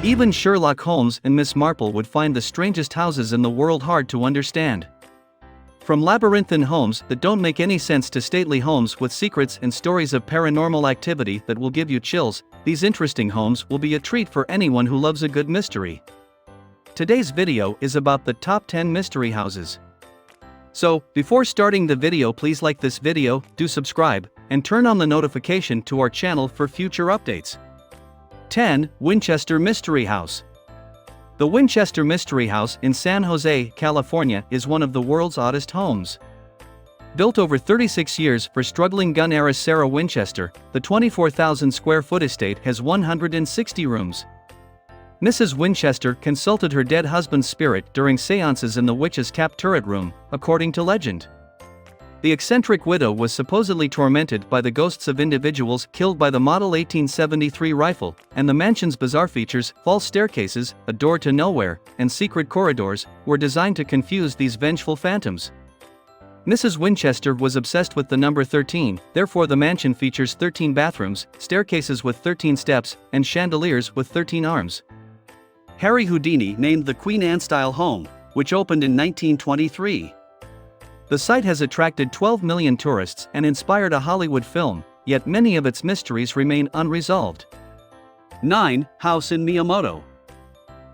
Even Sherlock Holmes and Miss Marple would find the strangest houses in the world hard to understand. From labyrinthine homes that don't make any sense to stately homes with secrets and stories of paranormal activity that will give you chills, these interesting homes will be a treat for anyone who loves a good mystery. Today's video is about the top 10 mystery houses. So, before starting the video, please like this video, do subscribe, and turn on the notification to our channel for future updates. 10. Winchester Mystery House. The Winchester Mystery House in San Jose, California is one of the world's oddest homes. Built over 36 years for struggling gun heiress Sarah Winchester, the 24,000 square foot estate has 160 rooms. Mrs. Winchester consulted her dead husband's spirit during seances in the witch's cap turret room, according to legend. The eccentric widow was supposedly tormented by the ghosts of individuals killed by the Model 1873 rifle, and the mansion's bizarre features, false staircases, a door to nowhere, and secret corridors, were designed to confuse these vengeful phantoms. Mrs. Winchester was obsessed with the number 13, therefore the mansion features 13 bathrooms, staircases with 13 steps, and chandeliers with 13 arms. Harry Houdini named the Queen Anne-style home, which opened in 1923. The site has attracted 12 million tourists and inspired a Hollywood film, yet many of its mysteries remain unresolved. 9. House in Miyamoto.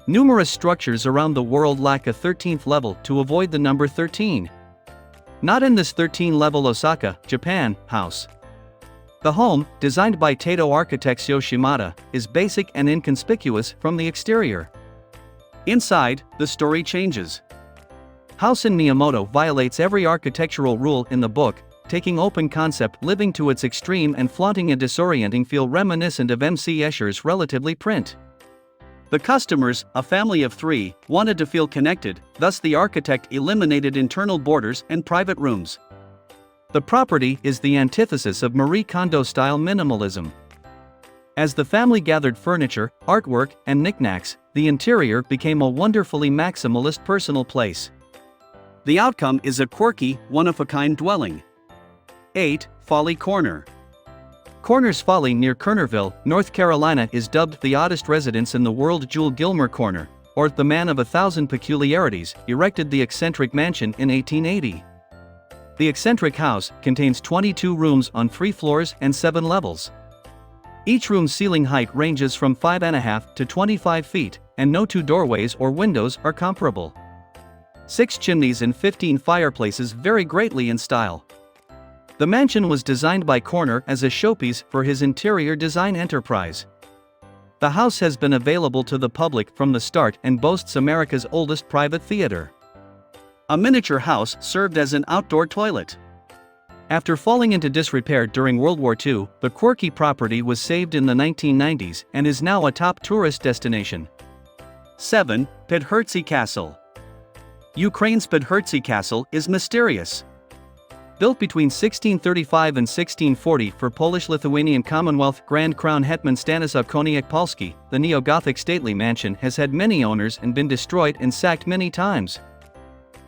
Numerous structures around the world lack a 13th level to avoid the number 13. Not in this 13-level Osaka, Japan, house. The home, designed by Taito architects Yoshimata, is basic and inconspicuous from the exterior. Inside, the story changes. House in Miyamoto violates every architectural rule in the book, taking open concept living to its extreme and flaunting a disorienting feel reminiscent of M.C. Escher's relatively print. The customers, a family of 3, wanted to feel connected, thus the architect eliminated internal borders and private rooms. The property is the antithesis of Marie Kondo-style minimalism. As the family gathered furniture, artwork, and knickknacks, the interior became a wonderfully maximalist personal place. The outcome is a quirky, one-of-a-kind dwelling. 8. Folly Corner. Corners Folly near Kernerville, North Carolina is dubbed the oddest residence in the world. Jewel Gilmer Corner, or the man of 1,000 peculiarities, erected the eccentric mansion in 1880. The eccentric house contains 22 rooms on 3 floors and 7 levels. Each room's ceiling height ranges from 5.5 to 25 feet, and no 2 doorways or windows are comparable. 6 chimneys and 15 fireplaces vary greatly in style. The mansion was designed by Corner as a showpiece for his interior design enterprise. The house has been available to the public from the start and boasts America's oldest private theater. A miniature house served as an outdoor toilet. After falling into disrepair during World War II, the quirky property was saved in the 1990s and is now a top tourist destination. 7. Podhortsi Castle. Ukraine's Podhortsi Castle is mysterious. Built between 1635 and 1640 for Polish-Lithuanian Commonwealth Grand Crown Hetman Stanisław Koniec-Polski, the neo-Gothic stately mansion has had many owners and been destroyed and sacked many times.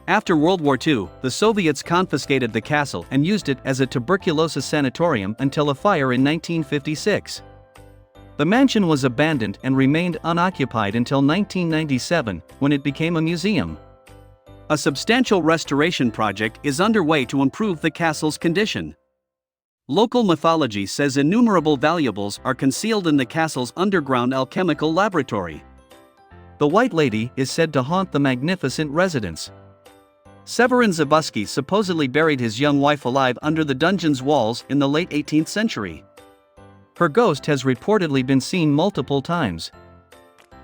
After World War II, the Soviets confiscated the castle and used it as a tuberculosis sanatorium until a fire in 1956. The mansion was abandoned and remained unoccupied until 1997, when it became a museum. A substantial restoration project is underway to improve the castle's condition. Local mythology says innumerable valuables are concealed in the castle's underground alchemical laboratory. The White Lady is said to haunt the magnificent residence. Severin Zabuski supposedly buried his young wife alive under the dungeon's walls in the late 18th century. Her ghost has reportedly been seen multiple times.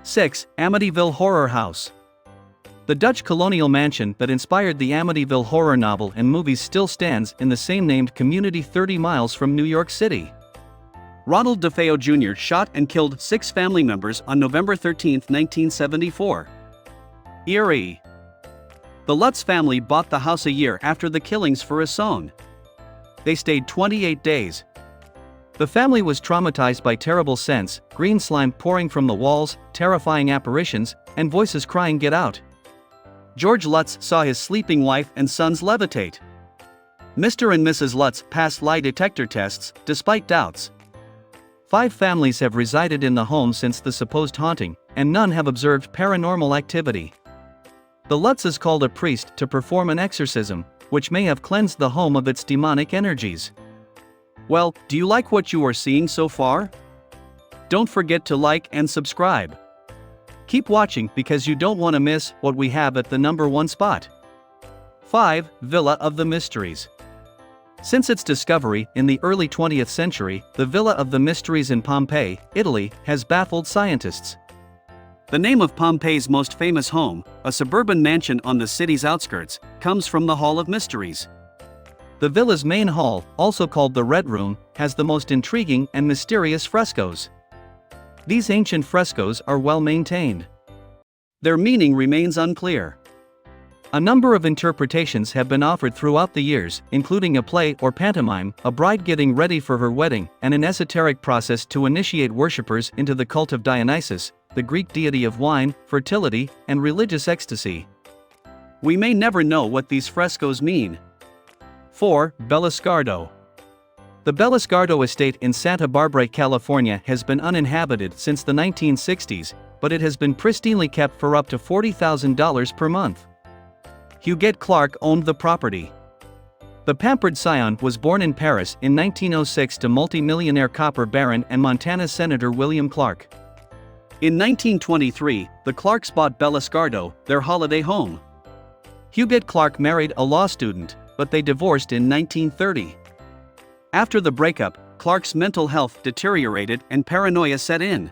6. Amityville Horror House. The Dutch colonial mansion that inspired the Amityville horror novel and movies still stands in the same-named community 30 miles from New York City. Ronald DeFeo Jr. shot and killed 6 family members on November 13, 1974. Eerie. The Lutz family bought the house a year after the killings for a son. They stayed 28 days. The family was traumatized by terrible scents, green slime pouring from the walls, terrifying apparitions, and voices crying "Get out!" George Lutz saw his sleeping wife and sons levitate. Mr. and Mrs. Lutz passed lie detector tests, despite doubts. 5 families have resided in the home since the supposed haunting, and none have observed paranormal activity. The Lutzes called a priest to perform an exorcism, which may have cleansed the home of its demonic energies. Well, do you like what you are seeing so far? Don't forget to like and subscribe. Keep watching because you don't want to miss what we have at the number 1 spot. 5. Villa of the Mysteries. Since its discovery in the early 20th century, the Villa of the Mysteries in Pompeii, Italy, has baffled scientists. The name of Pompeii's most famous home, a suburban mansion on the city's outskirts, comes from the Hall of Mysteries. The villa's main hall, also called the Red Room, has the most intriguing and mysterious frescoes. These ancient frescoes are well maintained. Their meaning remains unclear. A number of interpretations have been offered throughout the years, including a play or pantomime, a bride getting ready for her wedding, and an esoteric process to initiate worshippers into the cult of Dionysus, the Greek deity of wine, fertility, and religious ecstasy. We may never know what these frescoes mean. 4. Bellascardo. The Bellascardo estate in Santa Barbara, California has been uninhabited since the 1960s, but it has been pristinely kept for up to $40,000 per month. Huguette Clark owned the property. The pampered scion was born in Paris in 1906 to multi-millionaire copper baron and Montana Senator William Clark. In 1923, the Clarks bought Bellascardo, their holiday home. Huguette Clark married a law student, but they divorced in 1930. After the breakup, Clark's mental health deteriorated and paranoia set in.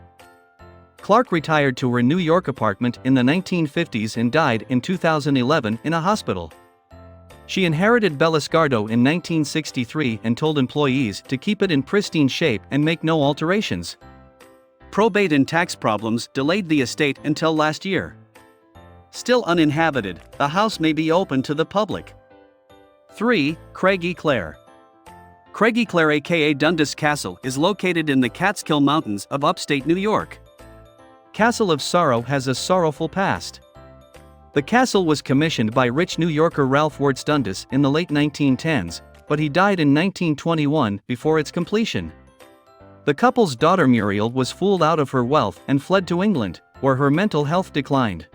Clark retired to her New York apartment in the 1950s and died in 2011 in a hospital. She inherited Bellascardo in 1963 and told employees to keep it in pristine shape and make no alterations. Probate and tax problems delayed the estate until last year. Still uninhabited, the house may be open to the public. 3. Craig-y-Clare. Craig-y-Clare aka Dundas Castle is located in the Catskill Mountains of upstate New York. Castle of Sorrow has a sorrowful past. The castle was commissioned by rich New Yorker Ralph Wirtz Dundas in the late 1910s, but he died in 1921 before its completion. The couple's daughter Muriel was fooled out of her wealth and fled to England, where her mental health declined.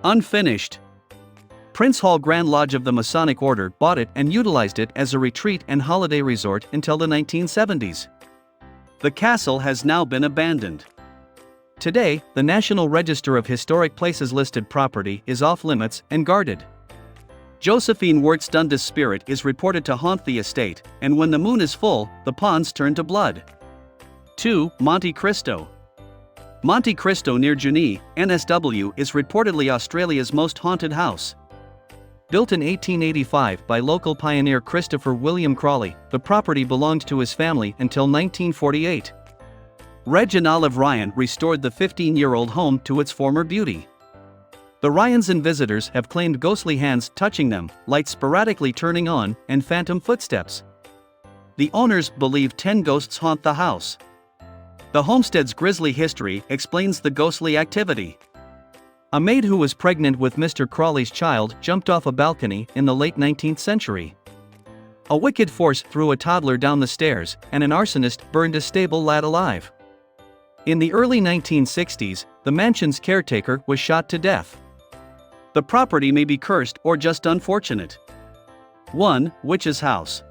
Unfinished. Prince Hall Grand Lodge of the Masonic Order bought it and utilized it as a retreat and holiday resort until the 1970s. The castle has now been abandoned. Today, the National Register of Historic Places listed property is off-limits and guarded. Josephine Wirtz Dundas' spirit is reported to haunt the estate, and when the moon is full, the ponds turn to blood. 2. Monte Cristo. Monte Cristo near Junee, NSW is reportedly Australia's most haunted house. Built in 1885 by local pioneer Christopher William Crawley, the property belonged to his family until 1948. Reg and Olive Ryan restored the 15-year-old home to its former beauty. The Ryans and visitors have claimed ghostly hands touching them, lights sporadically turning on, and phantom footsteps. The owners believe 10 ghosts haunt the house. The homestead's grisly history explains the ghostly activity. A maid who was pregnant with Mr. Crawley's child jumped off a balcony in the late 19th century. A wicked force threw a toddler down the stairs, and an arsonist burned a stable lad alive. In the early 1960s, the mansion's caretaker was shot to death. The property may be cursed or just unfortunate. 1. Witch's House.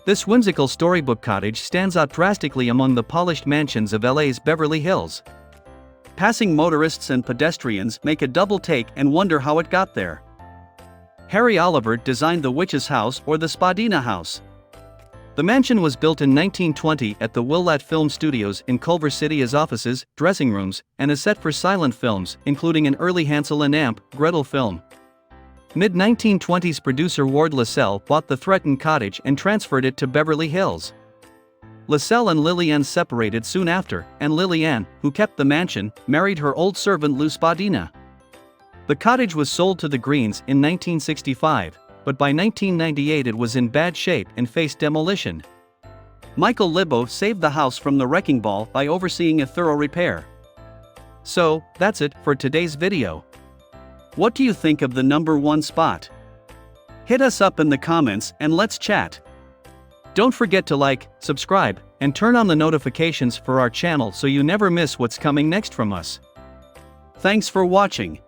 This whimsical storybook cottage stands out drastically among the polished mansions of LA's Beverly Hills. Passing motorists and pedestrians make a double take and wonder how it got there. Harry Oliver designed the Witch's House or the Spadina House. The mansion was built in 1920 at the Willat Film Studios in Culver City as offices, dressing rooms, and a set for silent films, including an early Hansel and Amp, Gretel film. Mid-1920s producer Ward Lascelles bought the threatened cottage and transferred it to Beverly Hills. Lascelles and Lillian separated soon after, and Lillian, who kept the mansion, married her old servant Lou Spadina. The cottage was sold to the Greens in 1965, but by 1998 it was in bad shape and faced demolition. Michael Libbo saved the house from the wrecking ball by overseeing a thorough repair. So, that's it for today's video. What do you think of the number 1 spot? Hit us up in the comments and let's chat. Don't forget to like, subscribe, and turn on the notifications for our channel so you never miss what's coming next from us. Thanks for watching.